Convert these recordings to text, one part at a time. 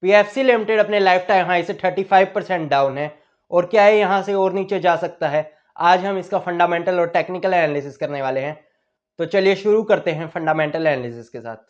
PFC limited अपने life time high से 35% down है और क्या है यहाँ से और नीचे जा सकता है। आज हम इसका फंडामेंटल और टेक्निकल एनालिसिस करने वाले हैं। तो चलिए शुरू करते हैं फंडामेंटल एनालिसिस के साथ।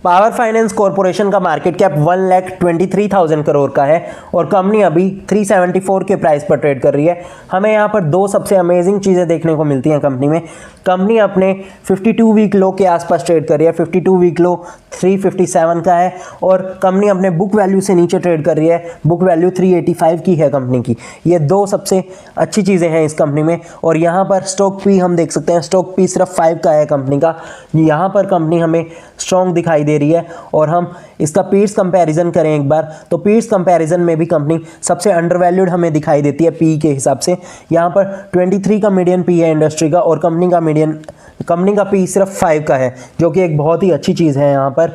पावर फाइनेंस कॉर्पोरेशन का मार्केट कैप 1,23,000 करोड़ का है और कंपनी अभी 374 के प्राइस पर ट्रेड कर रही है। हमें यहाँ पर दो सबसे अमेजिंग चीज़ें देखने को मिलती हैं कंपनी में। कंपनी अपने 52 वीक लो के आसपास ट्रेड कर रही है। 52 वीक लो 357 का है और कंपनी अपने बुक वैल्यू से नीचे ट्रेड कर रही है। बुक वैल्यू 385 की है कंपनी की। ये दो सबसे अच्छी चीज़ें हैं इस कंपनी में। और यहाँ पर स्टॉक पी हम देख सकते हैं, स्टॉक पी सिर्फ 5 का है कंपनी का। यहाँ पर कंपनी हमें स्ट्रॉन्ग दिखाई दे रही है। और हम इसका पीर्स कंपैरिजन करें एक बार, तो पीर्स कंपैरिजन में भी कंपनी सबसे अंडरवैल्यूड हमें दिखाई देती है पी के हिसाब से। यहाँ पर 23 का मीडियन पी है इंडस्ट्री का और कंपनी का पी सिर्फ 5 का है, जो कि एक बहुत ही अच्छी चीज़ है यहाँ पर।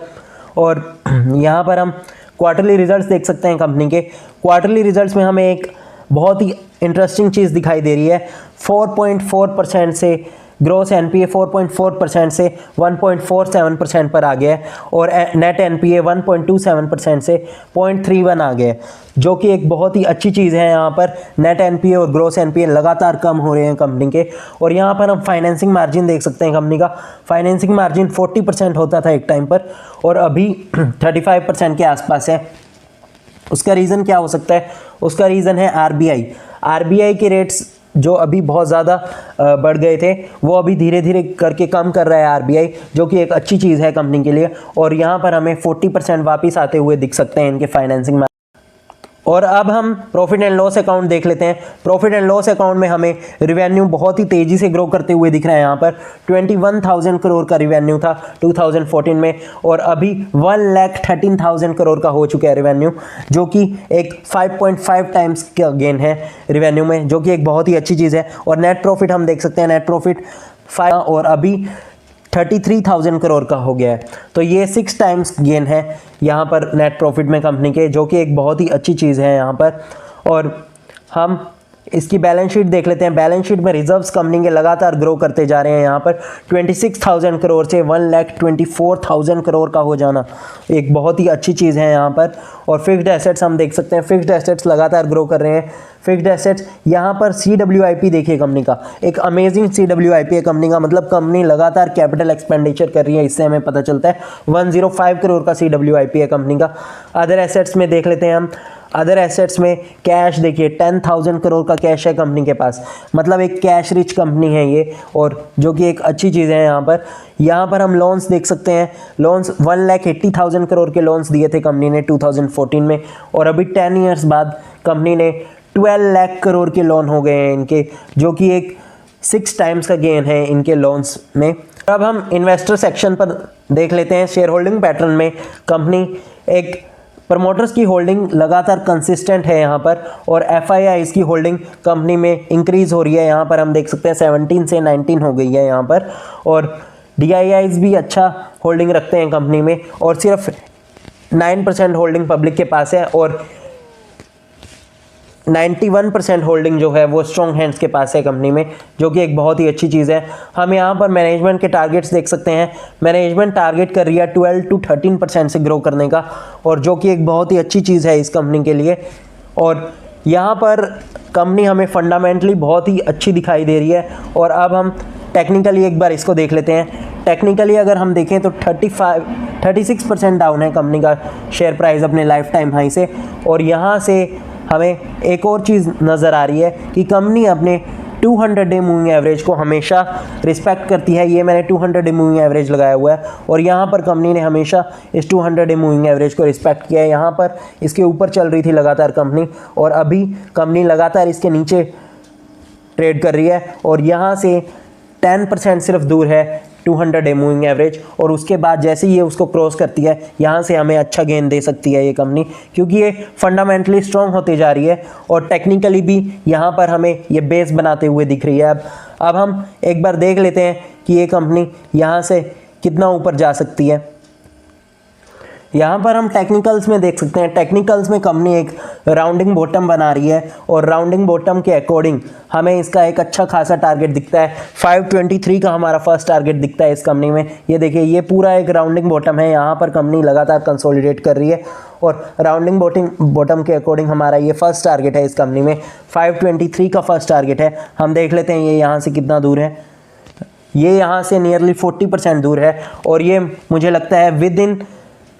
और यहाँ पर हम क्वार्टरली रिजल्ट्स देख सकते हैं कंपनी के। क्वार्टरली रिजल्ट्स में हमें एक बहुत ही इंटरेस्टिंग चीज़ दिखाई दे रही है। 4.4% से ग्रोस एनपीए 4.4% से 1.47% पर आ गया है और नेट एनपीए 1.27% से 0.31 आ गया है, जो कि एक बहुत ही अच्छी चीज़ है। यहाँ पर नेट एनपीए और ग्रोस एनपीए लगातार कम हो रहे हैं कंपनी के। और यहाँ पर हम फाइनेंसिंग मार्जिन देख सकते हैं कंपनी का। फाइनेंसिंग मार्जिन 40% होता था एक टाइम पर और अभी 35% के आसपास है। उसका रीज़न क्या हो सकता है? उसका रीज़न है आरबीआई के रेट्स जो अभी बहुत ज़्यादा बढ़ गए थे, वो अभी धीरे धीरे करके कम कर रहा है आरबीआई, जो कि एक अच्छी चीज़ है कंपनी के लिए। और यहाँ पर हमें 40% वापस आते हुए दिख सकते हैं इनके फाइनेंसिंग में। और अब हम प्रॉफिट एंड लॉस अकाउंट देख लेते हैं। प्रॉफिट एंड लॉस अकाउंट में हमें रिवेन्यू बहुत ही तेज़ी से ग्रो करते हुए दिख रहा है। यहाँ पर 21,000 करोड़ का रिवेन्यू था 2014 में और अभी 1,13,000 करोड़ का हो चुका है रिवेन्यू, जो कि एक 5.5 टाइम्स का गेन है रिवेन्यू में, जो कि एक बहुत ही अच्छी चीज़ है। और नेट प्रॉफिट हम देख सकते हैं, नेट प्रॉफिट 5 और अभी 33,000 करोड़ का हो गया है। तो ये 6 टाइम्स गेन है यहाँ पर नेट प्रॉफिट में कंपनी के, जो कि एक बहुत ही अच्छी चीज़ है यहाँ पर। और हम इसकी बैलेंस शीट देख लेते हैं। बैलेंस शीट में रिजर्व्स कंपनी के लगातार ग्रो करते जा रहे हैं। यहाँ पर 26,000 करोड़ से 1,24,000 करोड़ का हो जाना एक बहुत ही अच्छी चीज़ है यहाँ पर। और फिक्स्ड एसेट्स हम देख सकते हैं, फिक्स्ड एसेट्स लगातार ग्रो कर रहे हैं। फिक्स्ड एसेट्स यहाँ पर CWIP देखिए कंपनी का, एक अमेजिंग CWIP है कंपनी का। मतलब कंपनी लगातार कैपिटल एक्सपेंडिचर कर रही है, इससे हमें पता चलता है। 105 करोड़ का CWIP है कंपनी का। अदर एसेट्स में देख लेते हैं हम। अदर एसेट्स में कैश देखिए, 10,000 करोड़ का कैश है कंपनी के पास। मतलब एक कैश रिच कंपनी है ये, और जो कि एक अच्छी चीज़ है यहाँ पर हम लोन्स देख सकते हैं। लोन्स 1,80,000 करोड़ के लोन्स दिए थे कंपनी ने 2014 में और अभी 10 ईयर्स बाद कंपनी ने 12 लाख करोड़ के लोन हो गए हैं इनके, जो कि एक 6 टाइम्स का गेन है इनके लोन्स में। अब हम इन्वेस्टर सेक्शन पर देख लेते हैं। शेयर होल्डिंग पैटर्न में कंपनी एक प्रमोटर्स की होल्डिंग लगातार कंसिस्टेंट है यहाँ पर और FIIs की होल्डिंग कंपनी में इंक्रीज हो रही है। यहाँ पर हम देख सकते हैं 17 से 19 हो गई है यहाँ पर। और DIIs भी अच्छा होल्डिंग रखते हैं कंपनी में और सिर्फ 9% होल्डिंग पब्लिक के पास है और 91% होल्डिंग जो है वो स्ट्रॉन्ग हैंड्स के पास है कंपनी में, जो कि एक बहुत ही अच्छी चीज़ है। हम यहाँ पर मैनेजमेंट के टारगेट्स देख सकते हैं। मैनेजमेंट टारगेट कर रही है 12 to 13% से ग्रो करने का, और जो कि एक बहुत ही अच्छी चीज़ है इस कंपनी के लिए। और यहाँ पर कंपनी हमें फंडामेंटली बहुत ही अच्छी दिखाई दे रही है। और अब हम टेक्निकली एक बार इसको देख लेते हैं। टेक्निकली अगर हम देखें तो 36% डाउन है कंपनी का शेयर प्राइस अपने लाइफ टाइम हाई से। और यहाँ से हमें एक और चीज़ नज़र आ रही है कि कंपनी अपने 200 डे मूविंग एवरेज को हमेशा रिस्पेक्ट करती है। ये मैंने 200 डे मूविंग एवरेज लगाया हुआ है और यहाँ पर कंपनी ने हमेशा इस 200 डे मूविंग एवरेज को रिस्पेक्ट किया है। यहाँ पर इसके ऊपर चल रही थी लगातार कंपनी और अभी कंपनी लगातार इसके नीचे ट्रेड कर रही है और यहाँ से 10% सिर्फ दूर है 200 डे मूविंग एवरेज। और उसके बाद जैसे ही ये उसको क्रॉस करती है, यहाँ से हमें अच्छा गेन दे सकती है ये कंपनी, क्योंकि ये फंडामेंटली स्ट्रॉन्ग होती जा रही है और टेक्निकली भी यहाँ पर हमें ये बेस बनाते हुए दिख रही है। अब हम एक बार देख लेते हैं कि ये कंपनी यहाँ से कितना ऊपर जा सकती है। यहाँ पर हम टेक्निकल्स में देख सकते हैं, टेक्निकल्स में कंपनी एक राउंडिंग बॉटम बना रही है और राउंडिंग बॉटम के अकॉर्डिंग हमें इसका एक अच्छा खासा टारगेट दिखता है। 523 का हमारा फर्स्ट टारगेट दिखता है इस कंपनी में। ये देखिए, ये पूरा एक राउंडिंग बॉटम है, यहाँ पर कंपनी लगातार कंसोलिडेट कर रही है और राउंडिंग बॉटम के अकॉर्डिंग हमारा ये फर्स्ट टारगेट है इस कंपनी में। 523 का फर्स्ट टारगेट है। हम देख लेते हैं ये यहाँ से कितना दूर है। ये यहाँ से नियरली 40% दूर है और ये मुझे लगता है विद इन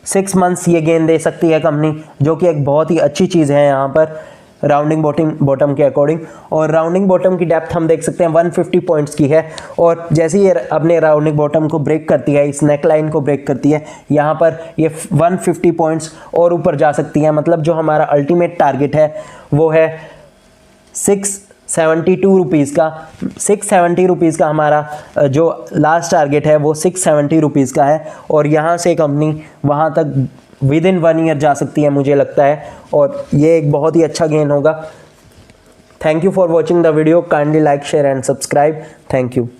6 मंथ्स ये गेन दे सकती है कंपनी, जो कि एक बहुत ही अच्छी चीज़ है यहाँ पर राउंडिंग बॉटम के अकॉर्डिंग। और राउंडिंग बॉटम की डेप्थ हम देख सकते हैं 150 पॉइंट्स की है और जैसे ही ये अपने राउंडिंग बॉटम को ब्रेक करती है, इस नेक लाइन को ब्रेक करती है, यहाँ पर ये 150 पॉइंट्स और ऊपर जा सकती है। मतलब जो हमारा अल्टीमेट टारगेट है वो है 672 रुपीज़ का। 670 रुपीज़ का हमारा जो लास्ट टारगेट है वो 670 रुपीज़ का है और यहाँ से कंपनी वहाँ तक विद इन 1 ईयर जा सकती है मुझे लगता है और ये एक बहुत ही अच्छा गेन होगा। Thank you for watching the video. Kindly like, share and subscribe. Thank you.